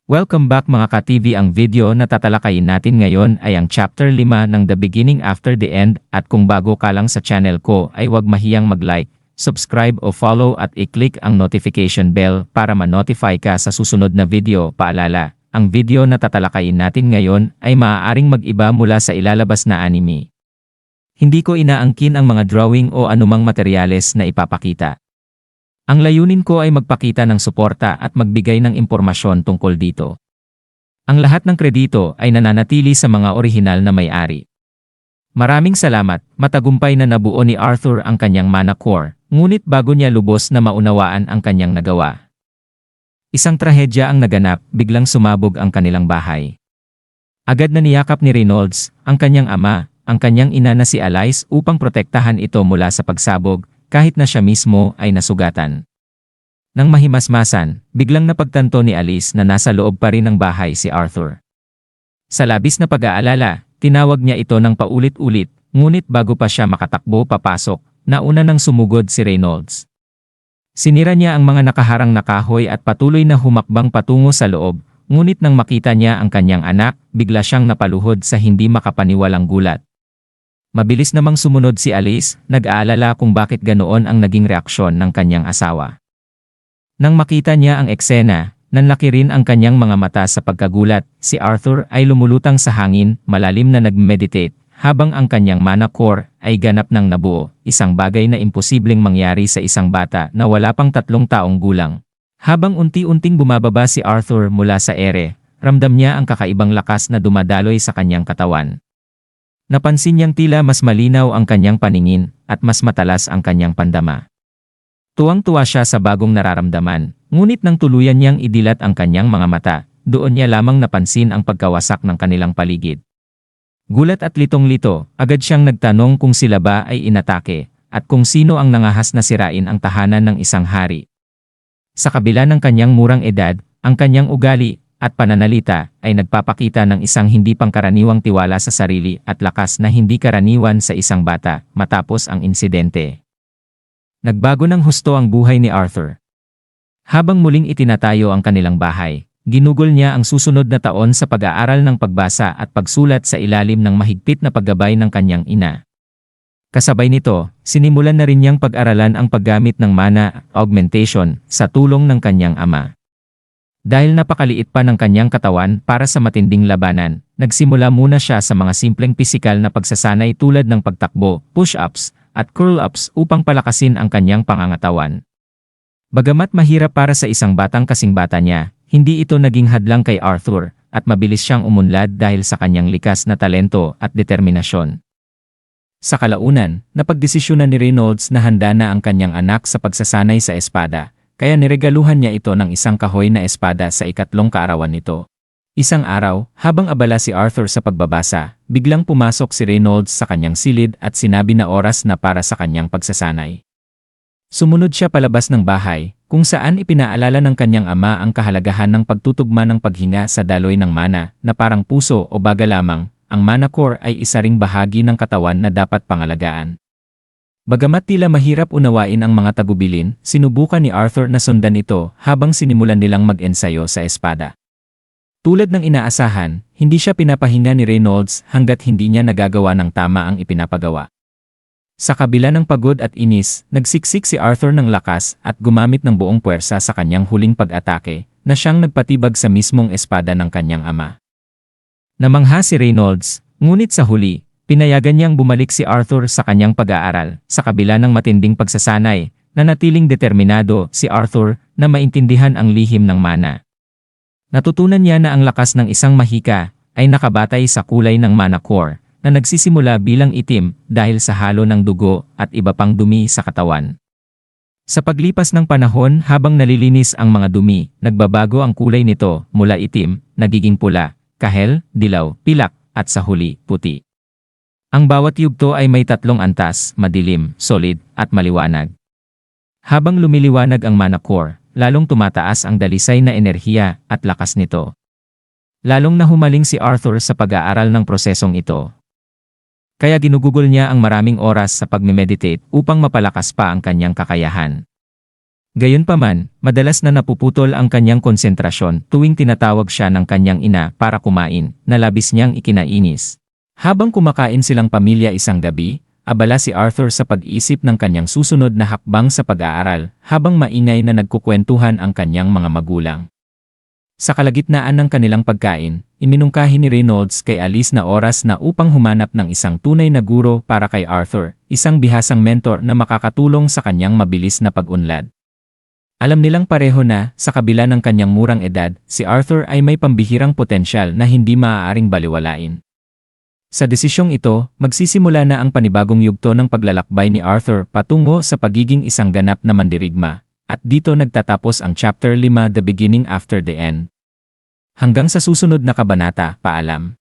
Welcome back mga ka-TV. Ang video na tatalakayin natin ngayon ay ang Chapter 5 ng The Beginning After the End, at kung bago ka lang sa channel ko ay huwag mahiyang mag-like, subscribe o follow at i-click ang notification bell para ma-notify ka sa susunod na video. Paalala, ang video na tatalakayin natin ngayon ay maaaring mag-iba mula sa ilalabas na anime. Hindi ko inaangkin ang mga drawing o anumang materyales na ipapakita. Ang layunin ko ay magpakita ng suporta at magbigay ng impormasyon tungkol dito. Ang lahat ng kredito ay nananatili sa mga orihinal na may-ari. Maraming salamat, matagumpay na nabuo ni Arthur ang kanyang mana core, ngunit bago niya lubos na maunawaan ang kanyang nagawa. Isang trahedya ang naganap, biglang sumabog ang kanilang bahay. Agad na niyakap ni Reynolds, ang kanyang ama, ang kanyang ina na si Alice upang protektahan ito mula sa pagsabog, kahit na siya mismo ay nasugatan. Nang mahimasmasan, biglang napagtanto ni Alice na nasa loob pa rin ng bahay si Arthur. Sa labis na pag-aalala, tinawag niya ito ng paulit-ulit, ngunit bago pa siya makatakbo papasok, nauna nang sumugod si Reynolds. Sinira niya ang mga nakaharang na kahoy at patuloy na humakbang patungo sa loob, ngunit nang makita niya ang kanyang anak, bigla siyang napaluhod sa hindi makapaniwalang gulat. Mabilis namang sumunod si Alice, nag-aalala kung bakit ganoon ang naging reaksyon ng kanyang asawa. Nang makita niya ang eksena, nanlaki rin ang kanyang mga mata sa pagkagulat. Si Arthur ay lumulutang sa hangin, malalim na nag-meditate, habang ang kanyang mana core ay ganap ng nabuo, isang bagay na imposibleng mangyari sa isang bata na wala pang 3 taong gulang. Habang unti-unting bumababa si Arthur mula sa ere, ramdam niya ang kakaibang lakas na dumadaloy sa kanyang katawan. Napansin niyang tila mas malinaw ang kanyang paningin at mas matalas ang kanyang pandama. Tuwang-tuwa siya sa bagong nararamdaman, ngunit nang tuluyan niyang idilat ang kanyang mga mata, doon niya lamang napansin ang pagkawasak ng kanilang paligid. Gulat at litong-lito, agad siyang nagtanong kung sila ba ay inatake, at kung sino ang nangahas na sirain ang tahanan ng isang hari. Sa kabila ng kanyang murang edad, ang kanyang ugali at pananalita ay nagpapakita ng isang hindi pangkaraniwang tiwala sa sarili at lakas na hindi karaniwan sa isang bata matapos ang insidente. Nagbago ng husto ang buhay ni Arthur. Habang muling itinatayo ang kanilang bahay, ginugol niya ang susunod na taon sa pag-aaral ng pagbasa at pagsulat sa ilalim ng mahigpit na paggabay ng kanyang ina. Kasabay nito, sinimulan na rin niyang pag-aralan ang paggamit ng mana augmentation sa tulong ng kanyang ama. Dahil napakaliit pa ng kanyang katawan para sa matinding labanan, nagsimula muna siya sa mga simpleng pisikal na pagsasanay tulad ng pagtakbo, push-ups, at curl-ups upang palakasin ang kanyang pangangatawan. Bagamat mahirap para sa isang batang kasing bata niya, hindi ito naging hadlang kay Arthur, at mabilis siyang umunlad dahil sa kanyang likas na talento at determinasyon. Sa kalaunan, napagdesisyonan ni Reynolds na handa na ang kanyang anak sa pagsasanay sa espada, kaya niregaluhan niya ito ng isang kahoy na espada sa ikatlong kaarawan nito. Isang araw, habang abala si Arthur sa pagbabasa, biglang pumasok si Reynolds sa kanyang silid at sinabi na oras na para sa kanyang pagsasanay. Sumunod siya palabas ng bahay, kung saan ipinaalala ng kanyang ama ang kahalagahan ng pagtutugma ng paghinga sa daloy ng mana, na parang puso o baga lamang, ang mana core ay isa ring bahagi ng katawan na dapat pangalagaan. Bagamat tila mahirap unawain ang mga tagubilin, sinubukan ni Arthur na sundan ito habang sinimulan nilang mag-ensayo sa espada. Tulad ng inaasahan, hindi siya pinapahinga ni Reynolds hanggat hindi niya nagagawa ng tama ang ipinapagawa. Sa kabila ng pagod at inis, nagsiksik si Arthur ng lakas at gumamit ng buong puwersa sa kanyang huling pag-atake, na siyang nagpatibag sa mismong espada ng kanyang ama. Namangha si Reynolds, ngunit sa huli, pinayagan niyang bumalik si Arthur sa kanyang pag-aaral. Sa kabila ng matinding pagsasanay, nanatiling determinado si Arthur na maintindihan ang lihim ng mana. Natutunan niya na ang lakas ng isang mahika ay nakabatay sa kulay ng mana core, na nagsisimula bilang itim dahil sa halo ng dugo at iba pang dumi sa katawan. Sa paglipas ng panahon, habang nalilinis ang mga dumi, nagbabago ang kulay nito mula itim, nagiging pula, kahel, dilaw, pilak, at sa huli, puti. Ang bawat yugto ay may 3 antas, madilim, solid, at maliwanag. Habang lumiliwanag ang mana core, lalong tumataas ang dalisay na enerhiya at lakas nito. Lalong nahumaling si Arthur sa pag-aaral ng prosesong ito. Kaya ginugugol niya ang maraming oras sa pagme-meditate upang mapalakas pa ang kanyang kakayahan. Gayunpaman, madalas na napuputol ang kanyang konsentrasyon tuwing tinatawag siya ng kanyang ina para kumain, na labis niyang ikinainis. Habang kumakain silang pamilya isang gabi, abala si Arthur sa pag-iisip ng kanyang susunod na hakbang sa pag-aaral, habang maingay na nagkukwentuhan ang kanyang mga magulang. Sa kalagitnaan ng kanilang pagkain, iminungkahi ni Reynolds kay Alice na oras na upang humanap ng isang tunay na guro para kay Arthur, isang bihasang mentor na makakatulong sa kanyang mabilis na pag-unlad. Alam nilang pareho na, sa kabila ng kanyang murang edad, si Arthur ay may pambihirang potensyal na hindi maaaring baliwalain. Sa desisyong ito, magsisimula na ang panibagong yugto ng paglalakbay ni Arthur patungo sa pagiging isang ganap na mandirigma, at dito nagtatapos ang Chapter 5, The Beginning After the End. Hanggang sa susunod na kabanata, paalam.